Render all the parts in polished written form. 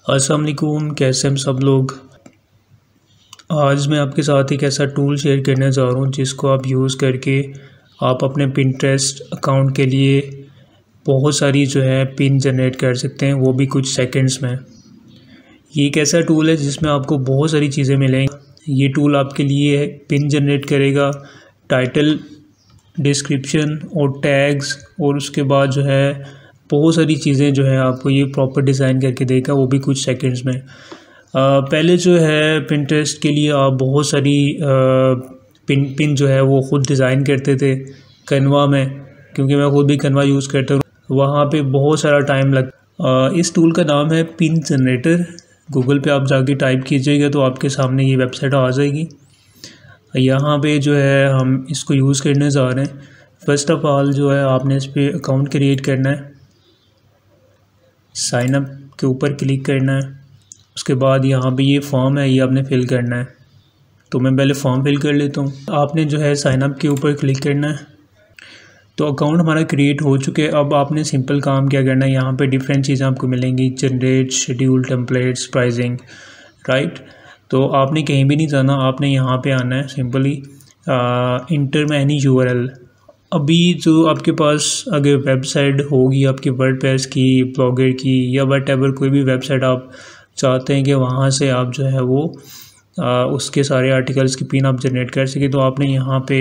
अस्सलाम वालेकुम, कैसे हम सब लोग। आज मैं आपके साथ एक ऐसा टूल शेयर करने जा रहा हूँ जिसको आप यूज़ करके आप अपने पिंटरेस्ट अकाउंट के लिए बहुत सारी जो है पिन जनरेट कर सकते हैं, वो भी कुछ सेकंड्स में। ये एक ऐसा टूल है जिसमें आपको बहुत सारी चीज़ें मिलेंगी। ये टूल आपके लिए पिन जनरेट करेगा, टाइटल, डिस्क्रिप्शन और टैग्स, और उसके बाद जो है बहुत सारी चीज़ें जो है आपको ये प्रॉपर डिज़ाइन करके देगा, वो भी कुछ सेकंड्स में। पहले जो है पिंटरेस्ट के लिए आप बहुत सारी पिन जो है वो ख़ुद डिज़ाइन करते थे कैनवा में, क्योंकि मैं ख़ुद भी कैनवा यूज़ करता हूँ। वहाँ पे बहुत सारा टाइम इस टूल का नाम है पिन जनरेटर। गूगल पे आप जाके टाइप कीजिएगा तो आपके सामने ये वेबसाइट आ जाएगी। यहाँ पे जो है हम इसको यूज़ करने जा रहे हैं। फ़र्स्ट ऑफ़ ऑल जो है आपने इस पर अकाउंट क्रिएट करना है, साइन अप के ऊपर क्लिक करना है। उसके बाद यहाँ पे ये फॉर्म है, ये आपने फ़िल करना है। तो मैं पहले फॉर्म फिल कर लेता हूँ। आपने जो है साइन अप के ऊपर क्लिक करना है। तो अकाउंट हमारा क्रिएट हो चुके हैं। अब आपने सिंपल काम क्या करना है, यहाँ पे डिफरेंट चीज़ें आपको मिलेंगी, generate, schedule, templates, pricing, right. तो आपने कहीं भी नहीं जाना, आपने यहाँ पे आना है सिंपली इंटर में एनी यूआरएल। अभी जो आपके पास अगर वेबसाइट होगी आपकी वर्डप्रेस की, ब्लॉगर की, या व्हाटएवर कोई भी वेबसाइट आप चाहते हैं कि वहाँ से आप जो है वो उसके सारे आर्टिकल्स की पिन आप जनरेट कर सके, तो आपने यहाँ पे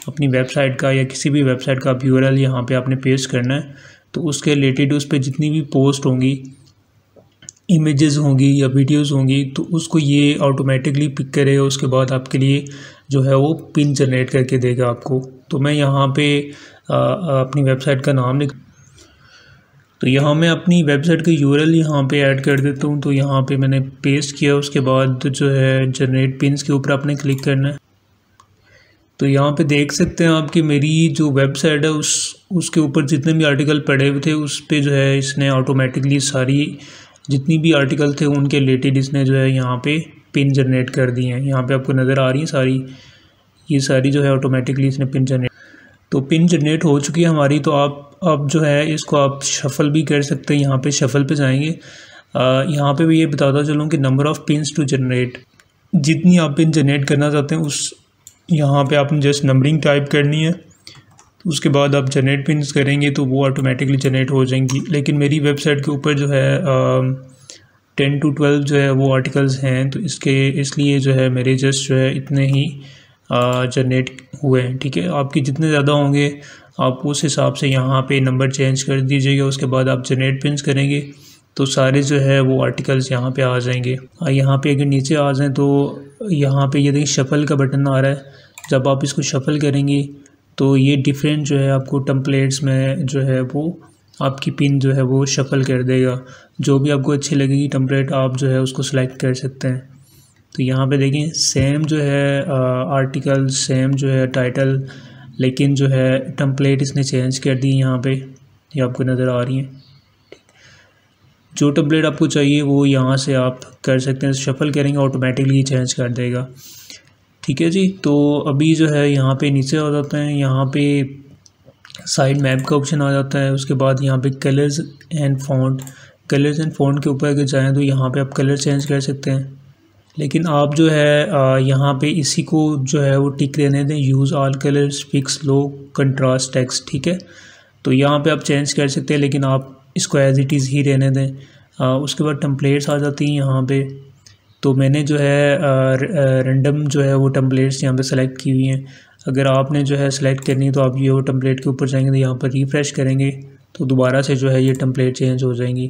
अपनी वेबसाइट का या किसी भी वेबसाइट का आप यूआरएल यहाँ पे आपने पेस्ट करना है। तो उसके रिलेटेड उस पर जितनी भी पोस्ट होंगी, इमेजेस होंगी या वीडियोस होंगी, तो उसको ये ऑटोमेटिकली पिक करेगा। उसके बाद आपके लिए जो है वो पिन जनरेट करके देगा आपको। तो मैं यहाँ पे अपनी वेबसाइट का नाम लिख, तो यहाँ मैं अपनी वेबसाइट का यूआरएल यहाँ पे ऐड कर देता हूँ। तो यहाँ पे मैंने पेस्ट किया। उसके बाद जो है जनरेट पिन्स के ऊपर आपने क्लिक करना है। तो यहाँ पे देख सकते हैं आप कि मेरी जो वेबसाइट है उसके ऊपर जितने भी आर्टिकल पड़े हुए थे उस पर जो है इसने ऑटोमेटिकली सारी जितनी भी आर्टिकल थे उनके रिलेटेड इसने जो है यहाँ पे पिन जनरेट कर दी हैं। यहाँ पे आपको नज़र आ रही है सारी, ये सारी जो है ऑटोमेटिकली इसने पिन जनरेट, तो पिन जनरेट हो चुकी है हमारी। तो आप जो है इसको आप शफ़ल भी कर सकते हैं। यहाँ पे शफ़ल पे जाएंगे। यहाँ पे भी ये बताता चलूँ कि number of pins to generate, जितनी आप पिन जनरेट करना चाहते हैं उस यहाँ पे आपने जस्ट नंबरिंग टाइप करनी है। तो उसके बाद आप जनरेट पिन्स करेंगे तो वो ऑटोमेटिकली जनरेट हो जाएंगी। लेकिन मेरी वेबसाइट के ऊपर जो है 10 to 12 जो है वो आर्टिकल्स हैं, तो इसलिए जो है मेरे जस्ट जो है इतने ही जनरेट हुए हैं। ठीक है, आपके जितने ज़्यादा होंगे आप उस हिसाब से यहाँ पे नंबर चेंज कर दीजिएगा। उसके बाद आप जनरेट पिन्स करेंगे तो सारे जो है वो आर्टिकल्स यहाँ पे आ जाएंगे। यहाँ पे अगर नीचे आ जाएं तो यहाँ पे ये देखिए शफ़ल का बटन आ रहा है। जब आप इसको शफ़ल करेंगे तो ये डिफरेंट जो है आपको टेम्पलेट्स में जो है वो आपकी पिन जो है वो शफ़ल कर देगा। जो भी आपको अच्छी लगेगी टेम्पलेट आप जो है उसको सिलेक्ट कर सकते हैं। तो यहाँ पे देखें सेम जो है आर्टिकल, सेम जो है टाइटल, लेकिन जो है टेम्पलेट इसने चेंज कर दी। यहाँ पे ये आपको नज़र आ रही हैं। जो टेम्पलेट आपको चाहिए वो यहाँ से आप कर सकते हैं, शफ़ल करेंगे ऑटोमेटिकली चेंज कर देगा। ठीक है जी। तो अभी जो है यहाँ पे नीचे आ जाते हैं। यहाँ पे साइड मैप का ऑप्शन आ जाता है। उसके बाद यहाँ पे कलर्स एंड फ़ॉन्ट के ऊपर अगर जाएँ तो यहाँ पे आप कलर चेंज कर सकते हैं। लेकिन आप जो है यहाँ पे इसी को जो है वो टिक रहने दें, यूज़ ऑल कलर्स, फिक्स लो कंट्रास्ट टेक्स्ट। ठीक है, तो यहाँ पे आप चेंज कर सकते हैं, लेकिन आप इसको एज़ इट इज़ ही रहने दें। उसके बाद टेम्पलेट्स आ जाती हैं यहाँ पे। तो मैंने जो है रैंडम जो है वो टेम्पलेट्स यहाँ पे सेलेक्ट की हुई हैं। अगर आपने जो है सेलेक्ट करनी है तो आप ये वो टेम्पलेट के ऊपर जाएंगे तो यहाँ पर रिफ़्रेश करेंगे तो दोबारा से जो है ये टेम्पलेट चेंज हो जाएंगी।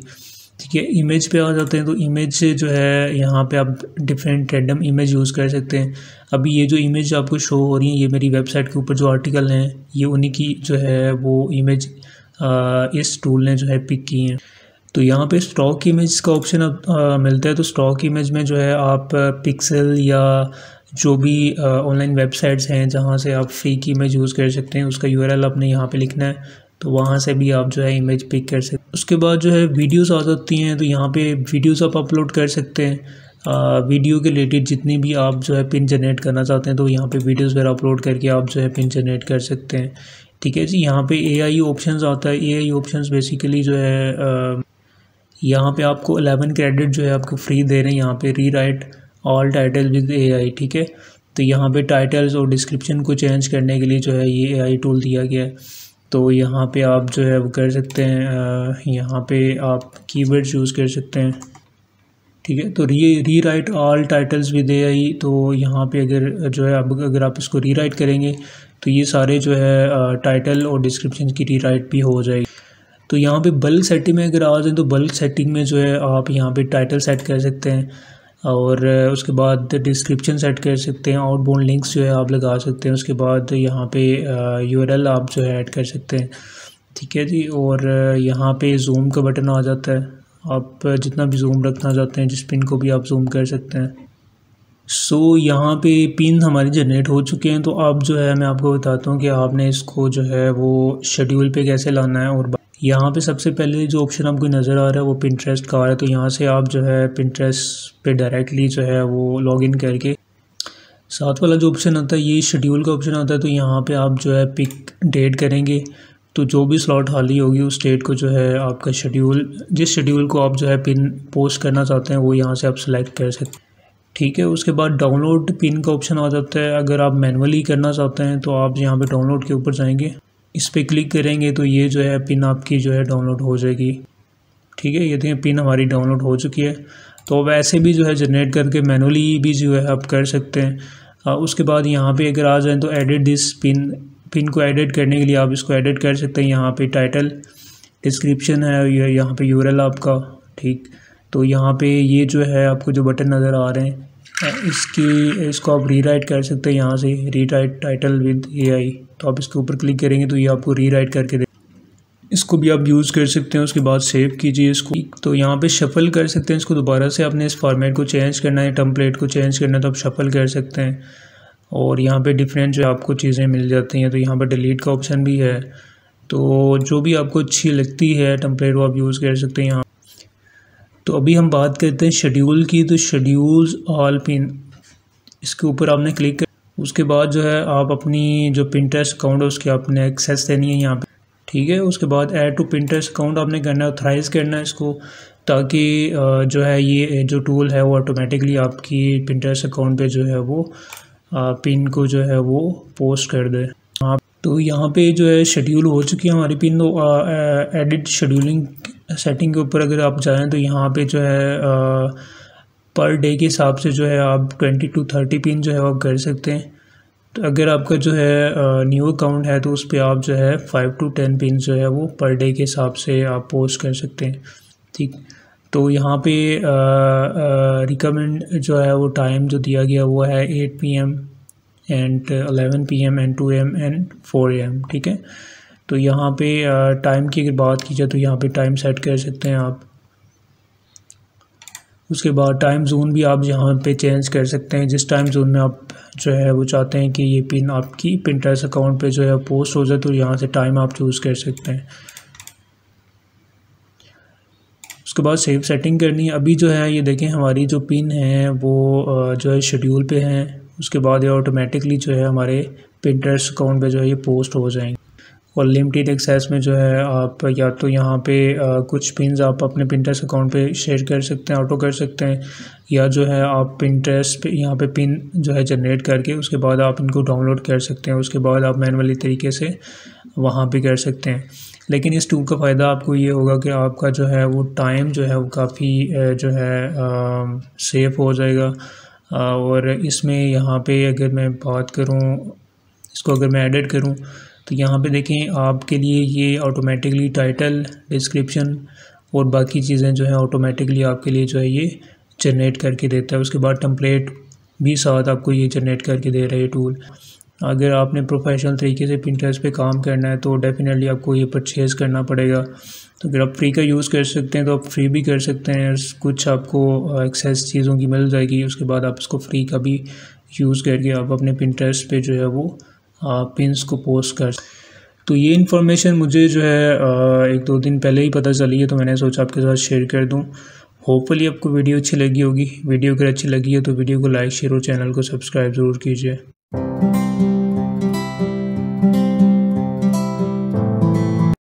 ठीक है, इमेज पे आ जाते हैं। तो इमेज से जो है यहाँ पे आप डिफरेंट रैंडम इमेज यूज़ कर सकते हैं। अभी ये जो इमेज आपको शो हो रही है ये मेरी वेबसाइट के ऊपर जो आर्टिकल हैं ये उन्हीं की जो है वो इमेज इस टूल ने जो है पिक की हैं। तो यहाँ पे स्टॉक इमेज का ऑप्शन मिलता है। तो स्टॉक इमेज में जो है आप पिक्सल या जो भी ऑनलाइन वेबसाइट्स हैं जहाँ से आप फ्री की इमेज यूज़ कर सकते हैं उसका यूआरएल आपने यहाँ पे लिखना है, तो वहाँ से भी आप जो है इमेज पिक कर सकते हैं। उसके बाद जो है वीडियोस आ जाती हैं। तो यहाँ पे वीडियोस आप अपलोड कर सकते हैं। वीडियो के रिलेटेड जितनी भी आप जो है पिन जनरेट करना चाहते हैं तो यहाँ पे वीडियोस वगैरह अपलोड करके आप जो है पिन जनरेट कर सकते हैं। ठीक है जी। यहाँ पे एआई ऑप्शंस आता है। एआई ऑप्शंस बेसिकली जो है यहाँ पे आपको 11 क्रेडिट जो है आपको फ्री दे रहे हैं यहाँ पे, री right all title with AI, ठीक है। तो यहाँ पे टाइटल्स और डिस्क्रिप्शन को चेंज करने के लिए जो है ये AI टूल दिया गया है। तो यहाँ पे आप जो है वो कर सकते हैं, यहाँ पे आप कीवर्ड्स यूज़ कर सकते हैं, ठीक है। तो री right all titles with AI, तो यहाँ पे अगर जो है अब अगर आप इसको री राइट करेंगे तो ये सारे जो है टाइटल और डिस्क्रिप्शन की री राइट भी हो जाएगी। तो यहाँ पे बल्क सेटिंग में अगर आ जाए तो बल्क सेटिंग में जो है आप यहाँ पे टाइटल सेट कर सकते हैं और उसके बाद डिस्क्रिप्शन सेट कर सकते हैं, आउटबाउंड लिंक्स जो है आप लगा सकते हैं, उसके बाद यहाँ पे URL आप जो है ऐड कर सकते हैं, ठीक है जी। और यहाँ पे जूम का बटन आ जाता है, आप जितना भी जूम रखना चाहते हैं जिस पिन को भी आप जूम कर सकते हैं। सो यहाँ पे पिन हमारे जनरेट हो चुके हैं। तो अब जो है मैं आपको बताता हूँ कि आपने इसको जो है वो शेड्यूल पे कैसे लाना है। और यहाँ पे सबसे पहले जो ऑप्शन आपको नज़र आ रहा है वो पिंटरेस्ट का आ रहा है, तो यहाँ से आप जो है पिंटरेस्ट पे डायरेक्टली जो है वो लॉगिन करके साथ वाला जो ऑप्शन आता है ये शेड्यूल का ऑप्शन आता है। तो यहाँ पे आप जो है पिक डेट करेंगे, तो जो भी स्लॉट खाली होगी उस डेट को जो है आपका शेड्यूल, जिस शेड्यूल को आप जो है पिन पोस्ट करना चाहते हैं वो यहाँ से आप सेलेक्ट कर सकते हैं, ठीक है। उसके बाद डाउनलोड पिन का ऑप्शन आ जाता है। अगर आप मैनुअली करना चाहते हैं तो आप यहाँ पे डाउनलोड के ऊपर जाएंगे, इस पर क्लिक करेंगे तो ये जो है पिन आपकी जो है डाउनलोड हो जाएगी, ठीक है। ये देखें पिन हमारी डाउनलोड हो चुकी है। तो अब ऐसे भी जो है जनरेट करके मैनुअली भी जो है आप कर सकते हैं। उसके बाद यहाँ पे अगर आ जाए तो एडिट दिस पिन को एडिट करने के लिए आप इसको एडिट कर सकते हैं। यहाँ पे टाइटल डिस्क्रिप्शन है, यहाँ पे URL आपका, ठीक। तो यहाँ पे ये जो है आपको जो बटन नज़र आ रहे हैं इसको आप रीराइट कर सकते हैं यहाँ से, रीराइट टाइटल विद AI। तो आप इसके ऊपर क्लिक करेंगे तो ये आपको रीराइट करके दे, इसको भी आप यूज़ कर सकते हैं। उसके बाद सेव कीजिए इसको, तो यहाँ पे शफल कर सकते हैं इसको, दोबारा से आपने इस फॉर्मेट को चेंज करना है, टेम्पलेट को चेंज करना है तो आप शफल कर सकते हैं। और यहाँ पे डिफरेंट जो आपको चीज़ें मिल जाती हैं। तो यहाँ पर डिलीट का ऑप्शन भी है, तो जो भी आपको अच्छी लगती है टेम्पलेट वो आप यूज़ कर सकते हैं यहाँ। तो अभी हम बात करते हैं शेड्यूल की। तो शेड्यूल्स ऑल पिन, इसके ऊपर आपने क्लिक कर, उसके बाद जो है आप अपनी जो पिंटरेस्ट अकाउंट है उसकी आपने एक्सेस देनी है यहाँ पे, ठीक है। उसके बाद ऐड टू पिंटरेस्ट अकाउंट आपने करना है, ऑथराइज करना है इसको, ताकि जो है ये जो टूल है वो ऑटोमेटिकली आपकी पिंटरेस्ट अकाउंट पे जो है वो पिन को जो है वो पोस्ट कर दे। तो यहाँ पे जो है शेड्यूल हो चुकी है हमारी पिन। तो एडिट शेड्यूलिंग सेटिंग के ऊपर अगर आप जाएँ तो यहाँ पे जो है पर डे के हिसाब से जो है आप 20 to 30 पिन जो है आप कर सकते हैं। तो अगर आपका जो है न्यू अकाउंट है तो उस पर आप जो है 5 to 10 पिन जो है वो पर डे के हिसाब से आप पोस्ट कर सकते हैं, ठीक। तो यहाँ पे रिकमेंड जो है वो टाइम जो दिया गया वो है 8 PM and 11 PM and 2 AM and 4 AM, ठीक है। तो यहाँ पे टाइम की अगर बात की जाए तो यहाँ पे टाइम सेट कर सकते हैं आप। उसके बाद टाइम जोन भी आप यहाँ पे चेंज कर सकते हैं, जिस टाइम जोन में आप जो है वो चाहते हैं कि ये पिन आपकी पिंटरेस्ट अकाउंट पे जो है पोस्ट हो जाए, तो यहाँ से टाइम आप चूज़ कर सकते हैं। उसके बाद सेव सेटिंग करनी है। अभी जो है ये देखें हमारी जो पिन है वो जो है शेड्यूल पे हैं, उसके बाद ये ऑटोमेटिकली जो है हमारे पिंटरेस्ट अकाउंट पे जो है ये पोस्ट हो जाएंगे। और लिमिटेड एक्सेस में जो है आप या तो यहाँ पे कुछ पिन्स आप अपने पिंटरेस्ट अकाउंट पे शेयर कर सकते हैं, ऑटो कर सकते हैं, या जो है आप पिंटरेस्ट पे यहाँ पे पिन जो है जनरेट करके उसके बाद आप इनको डाउनलोड कर सकते हैं, उसके बाद आप मैनुअली तरीके से वहाँ पे कर सकते हैं। लेकिन इस टूल का फ़ायदा आपको ये होगा कि आपका जो है वो टाइम जो है वो काफ़ी जो है सेफ हो जाएगा। और इसमें यहाँ पे अगर मैं बात करूँ, इसको अगर मैं एडिट करूँ तो यहाँ पे देखें आपके लिए ये ऑटोमेटिकली टाइटल, डिस्क्रिप्शन और बाकी चीज़ें जो है ऑटोमेटिकली आपके लिए जो है ये जनरेट करके देता है। उसके बाद टेम्पलेट भी साथ आपको ये जनरेट करके दे रहा है टूल। अगर आपने प्रोफेशनल तरीके से पिंटरेस्ट पे काम करना है तो डेफिनेटली आपको ये परचेज़ करना पड़ेगा। तो अगर आप फ्री का यूज़ कर सकते हैं तो आप फ्री भी कर सकते हैं, कुछ आपको एक्सेस चीज़ों की मिल जाएगी। उसके बाद आप इसको फ्री का भी यूज़ करके आप अपने पिंटरेस्ट पे जो है वो पिन्स को पोस्ट कर। तो ये इन्फॉर्मेशन मुझे जो है 1-2 दिन पहले ही पता चली है, तो मैंने सोचा आपके साथ शेयर कर दूं। होपफुली आपको वीडियो अच्छी लगी होगी। वीडियो अगर अच्छी लगी है तो वीडियो को लाइक, शेयर और चैनल को सब्सक्राइब ज़रूर कीजिए।